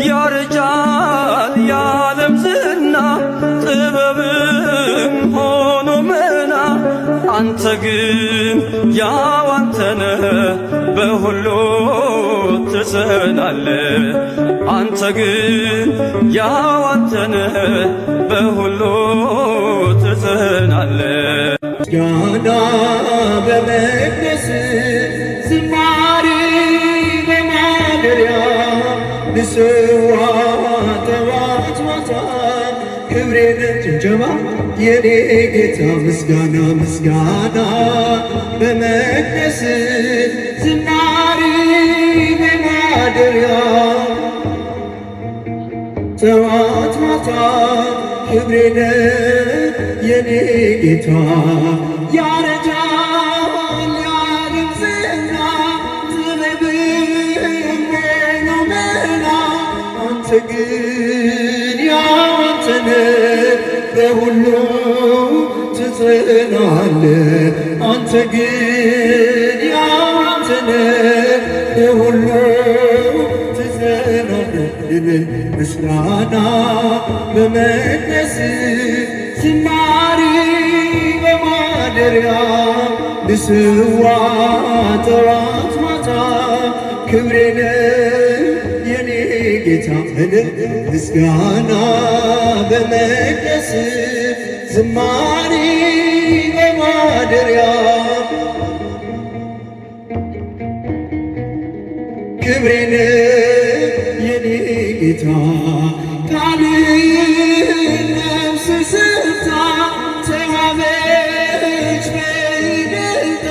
ያረጃል የዓለም ዝና ጥበብም ሆኖ መና አንተ ግን ያው አንተነህ በሁሉ ትጸናለህ። አንተ ግን ያው አንተነህ በሁሉ ትጸናለህ። ምስጋና በመቅደስ ዝማሬ በማደሪያ ልስዋ ጠዋት ማታ ክብሬን ጭብጨባ የኔ ጌታ ምስጋና ምስጋና በመቅደስ ዝማሬ በማደሪያ ጠዋት ማታ ክብሬን የኔ ጌታ ያረጃል የዓለም ዝና ጥበብም ሆኖ መና አንተ ግን ያው አንተነህ በሁሉ ትጸናለህ። አንተ ግን ያው አንተነህ በሁሉ ትጸናለህ። ምስጋና በመቅደስ ዝማሬ በማደሪያ ልስዋ ጠዋት ማታ ክብሬን የኔ ጌታ ምስጋና በመቅደስ ዝማሬ በማደሪያ ክብሬን የኔ ጌታ ቃልህን ነፍስ ስታ ተዋበች በይደልታ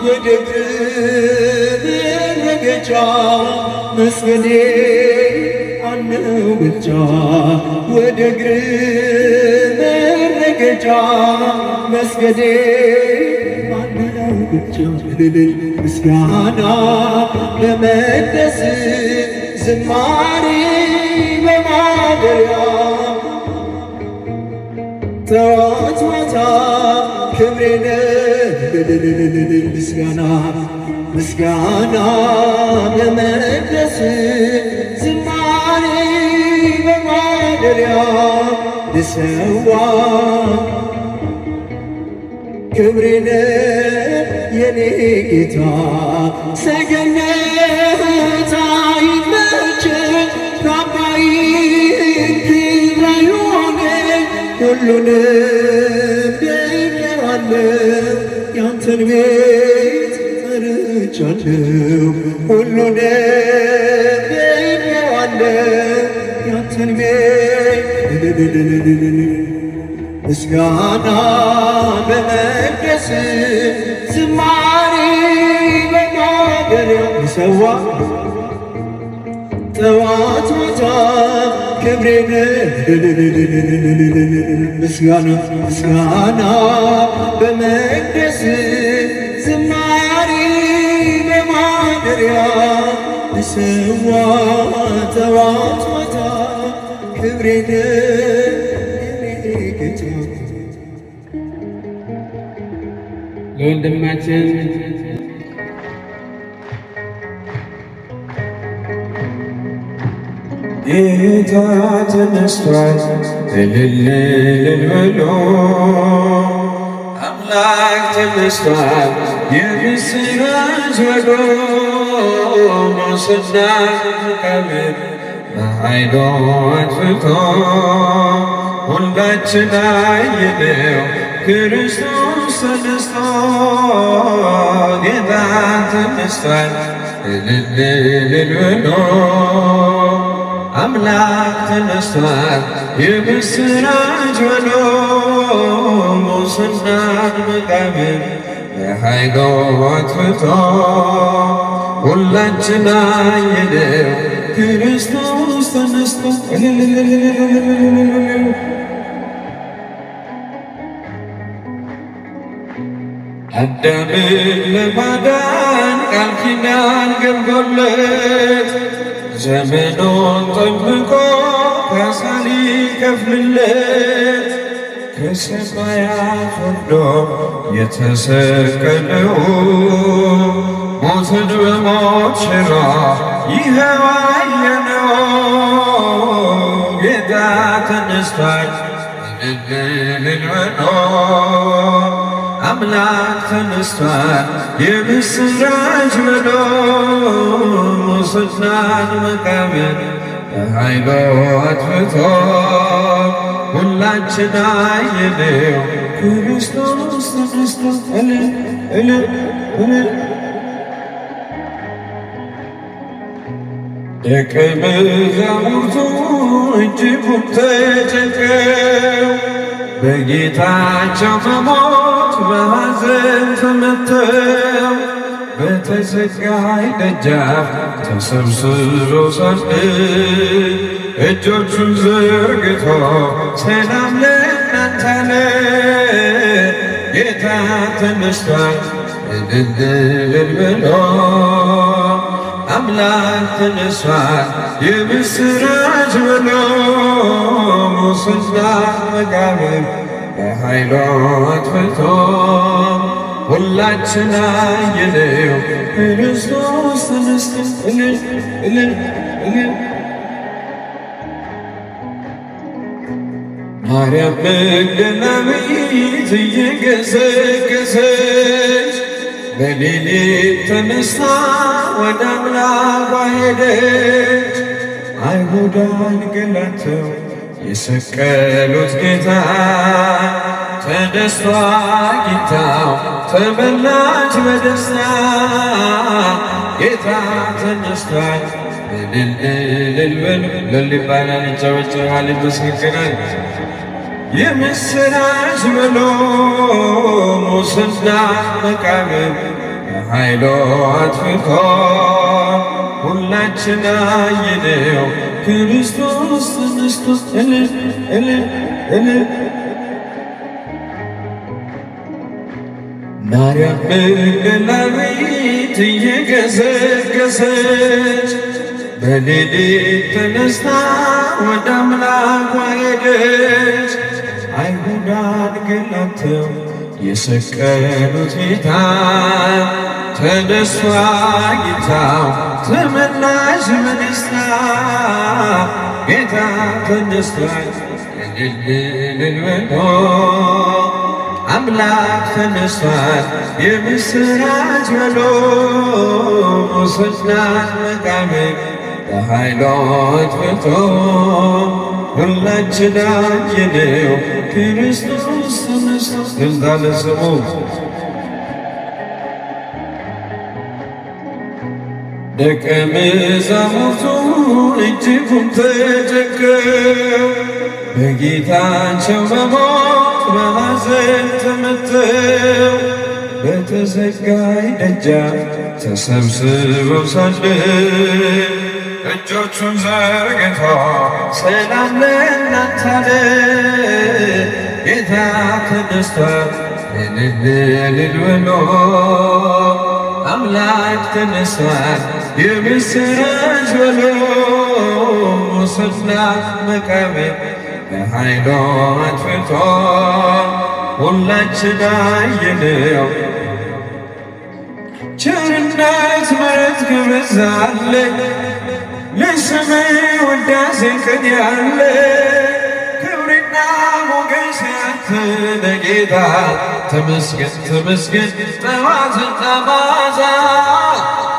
ወደ እግርህ መረገጫ መስገዴ አነው ብቻ ወደ እግርህ መረገጫ መስገዴ አነው ብቻ ምስጋና በመቅደስ ዝማሬ በማደሪያ ጠዋት ማታ ክብሬን ምስጋና ምስጋና በመቅደስ ዝማሬ በማደሪያ ልሰዋ ክብሬን የኔ ጌታ ሰገነት አይመችህ ካባይን ክብር አይሆንህ ሁሉንም ደግሜዋለሁ ያንተን ቤት መርጫለሁ ሁሉንም ደግሜዋለሁ ያንተን ቤት ምስጋና በመቅደስ ዝማሬ በማደሪያ ልሰዋ ጠዋት ማታ ክብሬን ምስጋና ምስጋና በመቅደስ ዝማሬ በማደሪያ ልሰዋ ጠዋት ማታ ክብሬን ለወንድማችን ጌታ ተነስቷል እልል እልል በሉ አምላክ ተነስቷል የምስራች በሉ ሞትና መቃብር በኃይሉ አጥፍቶ ሁላችን አየነው ክርስቶስ ተነስቶ ጌታ ተነስቷል እልል እልል በሉ አምላክ ተነስቷል የምስራች በሉ ሙስና መቃብር በኃይሉ አጥፍቶ ሁላችን አየነው ክርስቶስ ተነስቶ አዳምን ለማዳን ቃል ኪዳን ገብቶለት ዘመኑን ጠብቆ ካሳ ሊከፍልለት ከሰማያት ወርዶ የተሰቀለው ሞትን በሞት ሽሮ ይኸው አየነው ጌታ ተነስቷል እልል በሉ አምላክ ተነስቷል የምስራች በሉ ሙስናን መቃብር በኃይሉ አጥፍቶ ሁላችን አየነው ክርስቶስ ተነስቷል እልል እልል ደቀ መዛሙርቱ እጅጉን ተጨንቀው በጌታቸው መሞት በሐዘን ተመተው በተዘጋይ ደጃፍ ተሰብስበው ሳለ እጆቹን ዘርግቶ ሰላም ለእናንተ አለ። ጌታ ተነስቷል እልል በሉ አምላክ ተነስቷል የምስራች በሉ ሙስናን መቃብር በኃይሉ አጥፍቶ ሁላችን አየነው ክርስቶስ ተነስቷል እልል እልል እልል ማርያም መግደላዊት እየገሰገሰች በሌሊት ተነስታ ወደ አምላኳ ሄደች። አይሁድ አንገላተው የሰቀሉት ጌታ ተደስታ አግኝታው ተበላች በደስታ ጌታ ተነስቷል እልል እልል በሉ እልል ይባላል ይጨበጨባል ይመሰገናል የምስራች በሉ ሙስናን መቃብር በኃይሉ አጥፍቶ ሁላችን አየነው ክርስቶስ ተነስቷል እልል እልል እልል ማርያም መግደላዊት እየገሰገሰች በሌሊት ተነስታ ወደ አምላኳ ሄደች። አይሁድ አንገላተው የሰቀሉት ጌታ ተነስቷ ጌታው ተመላሽ በደስታ ጌታ ተነስቷል እልል በሉ አምላክ ተነስቷል የምስራች በሉ ሙስናን መቃብር በኃይሉ አጥፍቶ ሁላችን አየነው ክርስቶስ ተነስቷል እንዳለ ስሙ ደቀ መዛሙርቱ እጅጉን ተጨንቀው በጌታቸው መሞት በሐዘን ተመተው በተዘጋይ ደጃፍ ተሰብስበው ሳለ እጆቹን ዘርግቶ ሰላም ለእናንተ አለ። ጌታ ተነስቷል እልል እልል በሉ አምላክ ተነስቷል የምስራች በሉ ሙስናን መቃብር በኃይሉ አጥፍቶ ሁላችን አየነው ቸርነት ምሕረት ከበዛልኝ ለስምህ ውዳሴ ቅኔ ያለ ክብርና ሞገስ ያንተ ለጌታ ተመስገን ተመስገን ጠዋትና ማታ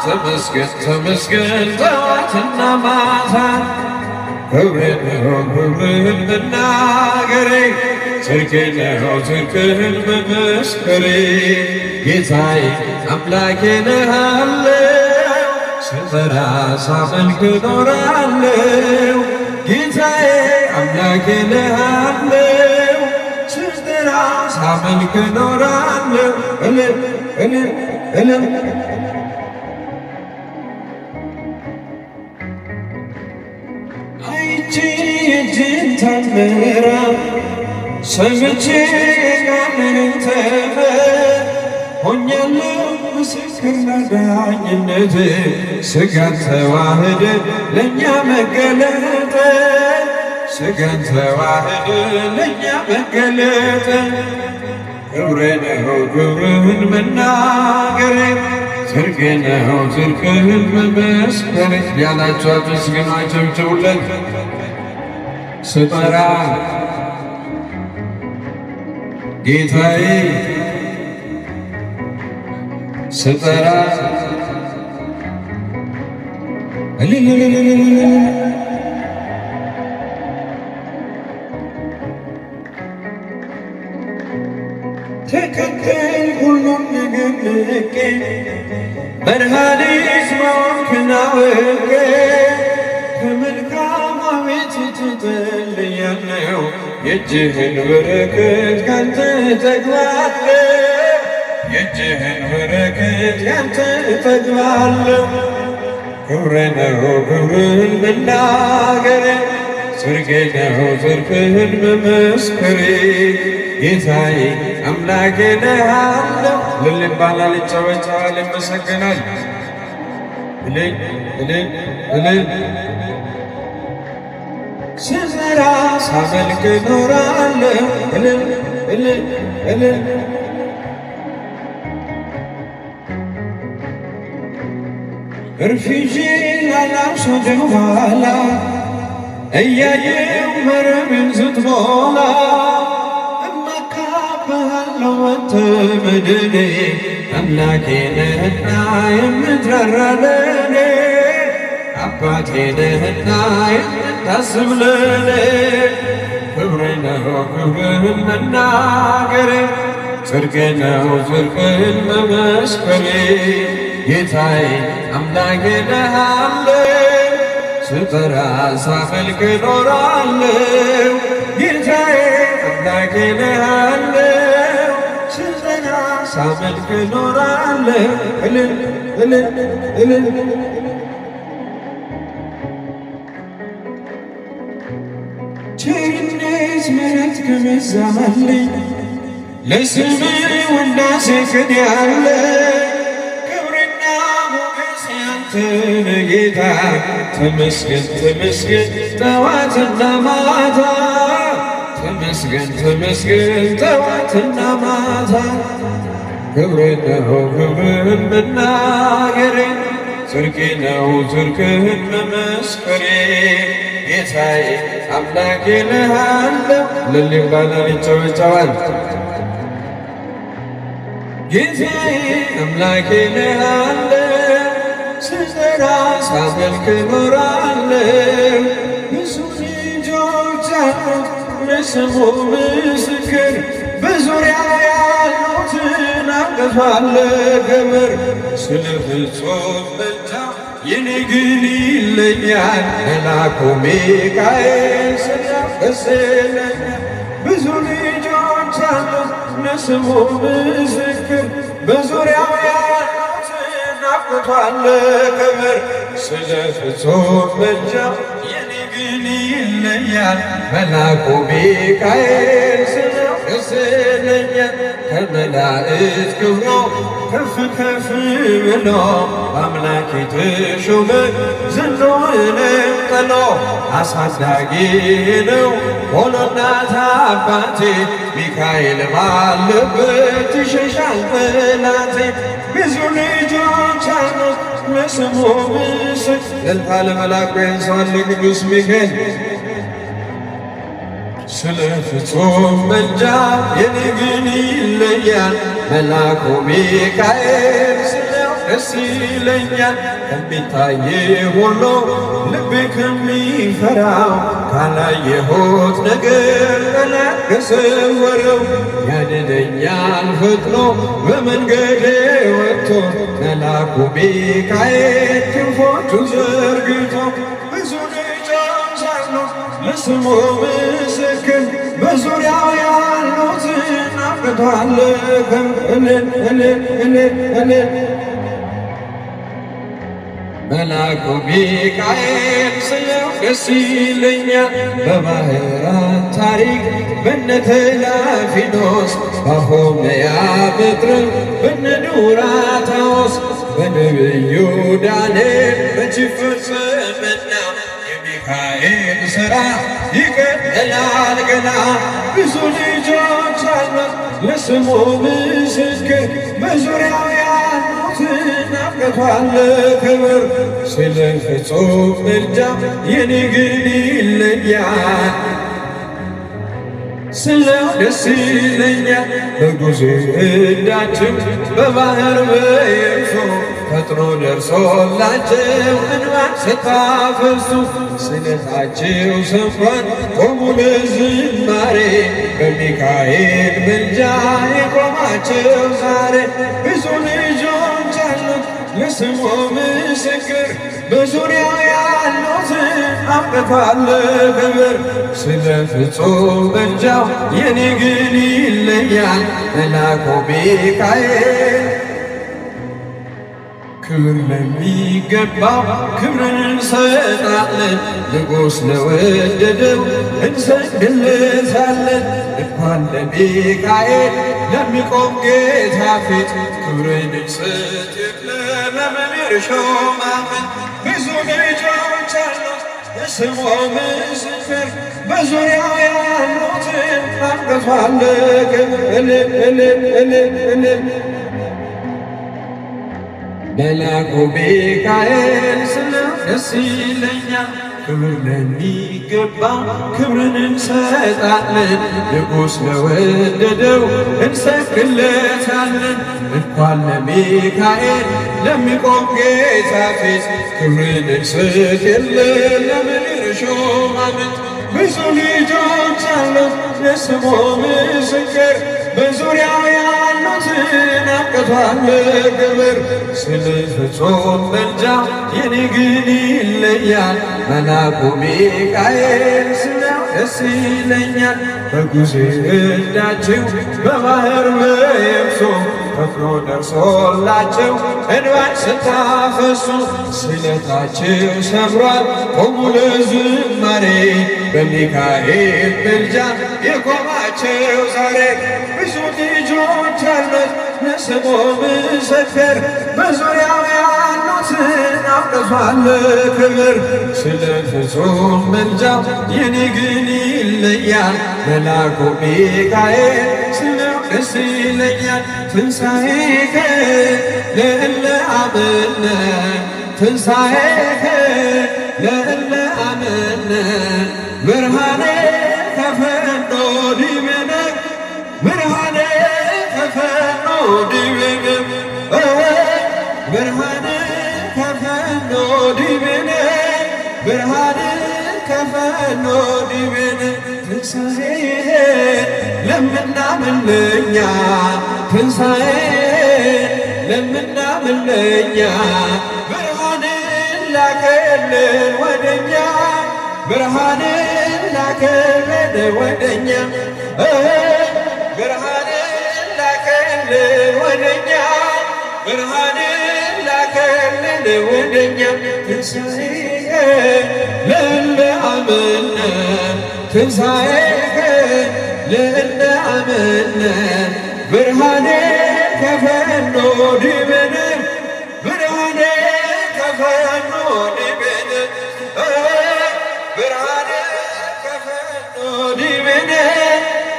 ተመስገን ተመስገን ጠዋትና ማታ ክብርህን መናገሬ ጽድቅህን ነው ጽድቅህን መመስከሬ ጌታዬ አምላኬ እልሃለሁ ስጠራ ሳመልክ እኖራለሁ ጌታዬ አምላኬ እልሃለሁ ስጠራ ሳመልክ እኖራለሁ እልል እልል እልል አይቼ የእጅህን ተአምራት ሰምቼ ቃልህን ተመር ሆኛለሁ ምስክር ለዳኝነትህ ሥጋን ተዋህደ ለእኛ መገለጠ ሥጋን ተዋህደ ለእኛ መገለጠ ክብርህ ነው ክብርህን መናገሬ ጽድቅህ ነው ጽድቅህን መመስከሬ ያላችሁ አመስግኑ አጨብጭቡለት። ስጠራ ጌታዬ ስጠራ ተከተል ሁሉም ነገር ንቄ መድኃኒት መሆንክን አውቄ ከመልካም ቤት ትጠልያለሁ የእጅህን በረከት ካንተ እጠግባለሁ የእጅህን በረከት ካንተ እጠግባለሁ ክብሬ ነው ክብርህን መናገሬ ጽድቄ ነው ጽድቅህን መመስከሬ ጌታዬ አምላኬ ነህ አለው እልል ይባላል ይጨበጨባል ይመሰገናል እልል እልል እልል ስዘራ ሳመልክ እኖራለሁ እልል እልል እልል እርፊዤ ላላብስ ወደ ኋላ እያየው መረብን ስትሞላ እመካብሃለሁ አንተ መድኔ አምላኬ ነህና የምትራራ ለኔ አባቴ ነህና የምታስብ ለኔ ክብሬ ነው ክብርህን መናገሬ ጽድቄ ነው ጽድቅህን መመስከሬ ጌታዬ አምላኬ ነህ አለው ስጠራ ሳመልክ እኖራለሁ ጌታዬ አምላኬ ነህ አለው ስጠራ ሳመልክ እኖራለሁ እልል እልል እልል ቸርነት ምሕረት ከበዛልኝ ለስምህ ውዳሴ ክድያለሁ ጌታ ተመስገን ተመስገን ጠዋትና ማታ ተመስገን ተመስገን ጠዋትና ማታ ክብሬ ነው ክብርህን መናገሬ ጽድቄ ነው ጽድቅህን መመስከሬ ጌታዬ አምላኬ ነህ አለው እልል ይባላል ይጨበጨባል ጌታዬ አምላኬ ነህ አለው ስጠራ ሳመልክ እኖራለሁ ብዙ ልጆች አሉት ለስሙ ምስክር በዙሪያው ያሉትን አቅፋለሁ ክብር ስለ ፍጹም ምልጃው የኔ ግን ይለያል መልአኩ ሚካኤል ስላፈሰለኛል ብዙ ልጆች አሉት ለስሙ ምስክር በዙሪያው አቅፋለሁ ክብር ስለ ፍጹም ምልጃው የኔ ግን ይለያል መልአኩ ሚካኤል ስላፈሰለኛል ከመላእክት ክብሮ ከፍ ከፍ ብሎ በአምላኬ ተሾመ ዝናውንም ጥሎ አሳዳጊ ነው ሆኖ እናት አባቴ ሚካኤል ባለበት ይሸሻል ጠላቴ ብዙ ልጆች አሉት ለስሙ ምስክር እልልታ ለመልአኩ ያንሰዋል ለቅዱስ ሚካኤል ስለ ፍጹም ምልጃው የኔ ግን ይለያል መልአኩ ሚካኤል ስለው ደስ ይለኛል ከሚታይ ሁሉ ልቤ ከሚፈራው ካላየሁት ነገር ጠላት ከሰወረው ያድነኛል ፈጥኖ በመንገዴ ወጥቶ መልአኩ ሚካኤል ክንፎቹን ዘርግቶ ብዙ ልጆች አሉት ለስሙ ምስክር በዙሪያው ያሉትን አቅቷለሁ እልል እልል እልል እልል መልአኩ ሚካኤል ስለው ደስ ይለኛል በባሕራት ታሪክ በነ ተላፊኖስ በአፎምያ ምድር በነ ዱራታዎስ በነቢዩ ዳንኤል መች ፈጸመና የሚካኤል ሥራ ይቀጥላል ገና ብዙ ልጆች አሉት ለስሙ ምስክር በዙሪያው ያሉትን አቅቷለሁ ክብር ስለ ፍጹም ምልጃው የኔ ግን ይለያል ስለው ደስ ይለኛል። በጉዝዳችሁ በባህር በየብሱ ፈጥኖ ደርሶላቸው እንባን ስታፈሱ ስለታችሁ ሰምቷል ቆሙ ለዝማሬ በሚካኤል ምልጃ የቆማቸው ዛሬ ብዙ ልጆች አሉት ለስሙ ምስክር በዙሪያው ያሉትን አብቅቷል ክብር ስለ ፍጹም ምልጃው የኔ ግን ይለያል መልአኩ ሚካኤል ክብር ለሚገባው ክብርን እንሰጣለን ንጉሥ ለወደደው እንሰግድለታለን እንኳን ለሚካኤል ለሚቆም ጌታ ፊት ክብርን እንሰጥ ለምን ይሾማል ብዙ ልጆች አሉት ለስሙ ምስክር በዙሪያው ያሉትን አብቅቷል ክብር መልአኩ ሚካኤል ስለው ደስ ይለኛል ክብር ለሚገባ ክብርን እንሰጣለን ንጉሥ ለወደደው እንሰግድለታለን እንኳን ለሚካኤል ለሚቆም ጌታ ፊት ክብርን እንሰጥ ለምን ይሾማል ብዙ ልጆች አሉት ለስሙ ምስክር በዙሪያው ያሉትን አብቅቷል ክብር ስለ ፍጹም ምልጃው የኔ ግን ይለያል መልአኩ ሚካኤል ስለው ደስ ይለኛል በጉዝዳችሁ በባህር በየብሱ ፈጥኖ ደርሶላቸው እንባን ስታፈሱ ስለታችሁ ሰምሯል ቆሙ ለዝማሬ በሚካኤል ምልጃ የቆማቸው ዛሬ ብዙ ልጆች አሉት ለስሙ ምስክር በዙሪያው ያሉትን አብቅቷል ክብር ስለ ፍጹም ምልጃው የኔ ግን ይለያል መልአኩ ሚካኤል ስለው ደስ ይለኛል ትንሣኤከ ለእለ አመነ ትንሣኤከ ለእለ አመነ ብርሃነ ከፈኖ ዲቤነ ብርሃነ ከፈኖ ዲቤነ ብርሃነ ከፈኖ ዲቤነ ብርሃነ ከፈኖ ዲቤነ ትንሣኤ ለምናምን ለኛ ትንሣኤ ለምናምን ለኛ ብርሃንን ላከልን ወደኛ ብርሃንን ላከልን ወደኛ ብርሃንን ላከልን ወደኛ ብርሃንን ላከልን ወደኛ ትንሣኤ ለእለ አመነ ትንሣኤከ ለእለ አመነ ብርሃነ ከፈኖ ዲቤነ ብርሃነ ከፈኖ ዲቤነ ብርሃነ ከፈኖ ዲቤነ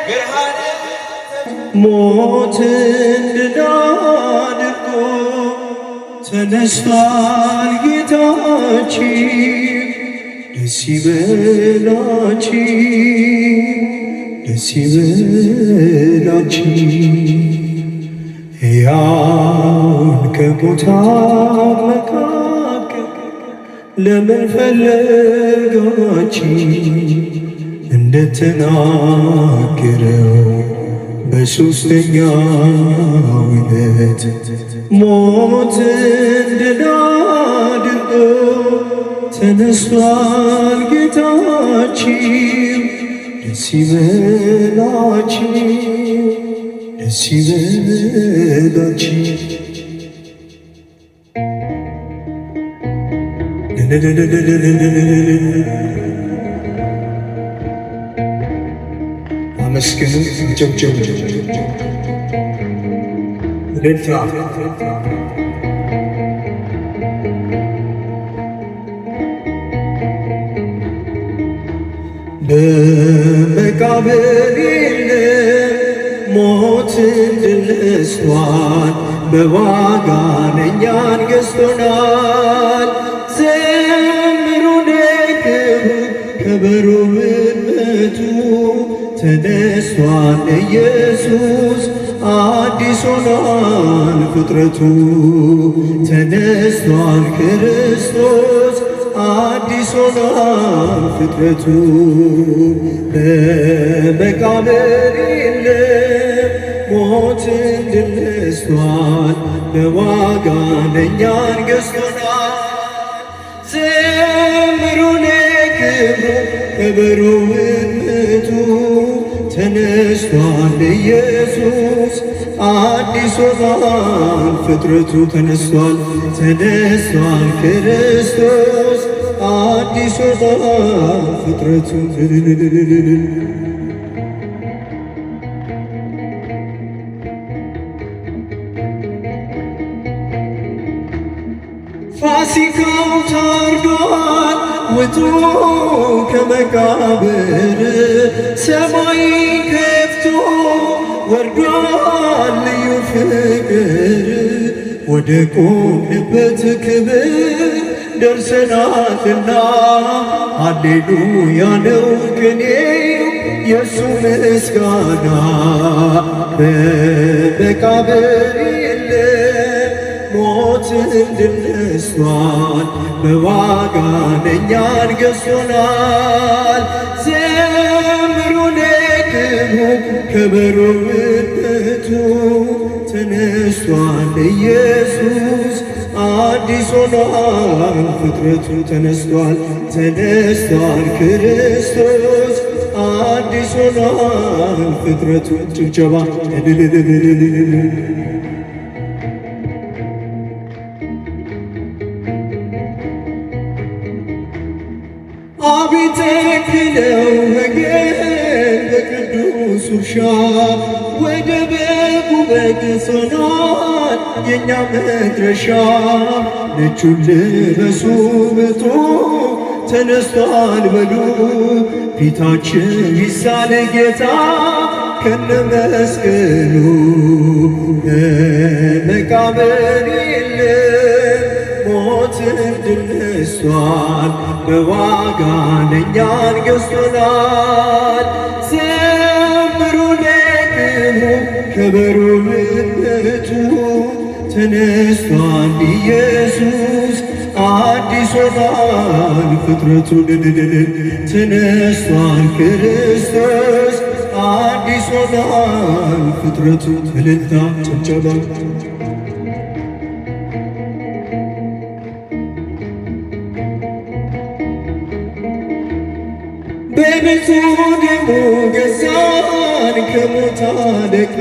ብርሃነ ሞትን ድል አድርጎ ተነስቷል ጌታችን ደስ ይበላችሁ ደስ ይበላችሁ ሕያውን ከሙታን መካከል ለምን ፈለጋችሁ እንደተናገረው በሦስተኛው ዕለት ሞትን ድል አድርጎ ተነስቷል ጌታችን ደስ ይበላችሁ ደስ ይበላችሁ አመስግኑ ጨብጨቡ እልልታ በመቃብር የለም ሞትን ድል ነስቷል በዋጋ እኛን ገዝቶናል ዘምሩ ለክብሩ ከበሮ ምቱ ተነስቷል ኢየሱስ አዲስ ሆኗል ፍጥረቱ ተነስቷል ክርስቶስ አዲስ ሆኗል ፍጥረቱ በመቃብር የለም ሞትን ድል ነስቷል በዋጋ ለእኛን ገዝቶናል ዘምሩ ለክብሩ ከበሮ ምቱ ተነስቷል ኢየሱስ አዲስ ሆኗል ፍጥረቱ ተነስቷል ተነስቷል ክርስቶስ አዲስ ሆኗል ፍጥረቱ ፋሲካው ታርዷል ውጡ ከመቃብር ሰማይ ከፍቶ ወርዷል ልዩ ፍቅር ወደ ቆምንበት ክብር ደርሰናልና ሃሌሉያ ነው ቅኔው የሱ ምስጋና በመቃብር ሞትን ድል ነስቷል በዋጋ ለእኛን ገዝቶናል ዘምሩ ለክብሩ ከበሮ ምቱ ተነስቷል ኢየሱስ አዲስ ሆኗል ፍጥረቱ ተነስቷል ተነስቷል ክርስቶስ አዲስ ሆኗል ፍጥረቱ ጭብጨባ አቤት ክለው ወገን በቅዱስ ውርሻ ወደ በጉ በግሶናል የእኛ መድረሻ ነጩን ልበሱ ብጡ ተነስቷል በሉ ፊታችን ይሳል ጌታ ከነመስቀሉ መቃብር የለም ሞትን ድል ነስቷል በዋጋ ለእኛን ገዝቶናል ዘምሩ ለክብሩ ከበሮ ምቱ ተነስቷል ኢየሱስ አዲስ ሆኗል ፍጥረቱ ተነስቷል ክርስቶስ አዲስ ሆኗል ፍጥረቱ እልልታ ጭብጨባ በንጹሕ ደሙ ገዛን ከሞት አለቃ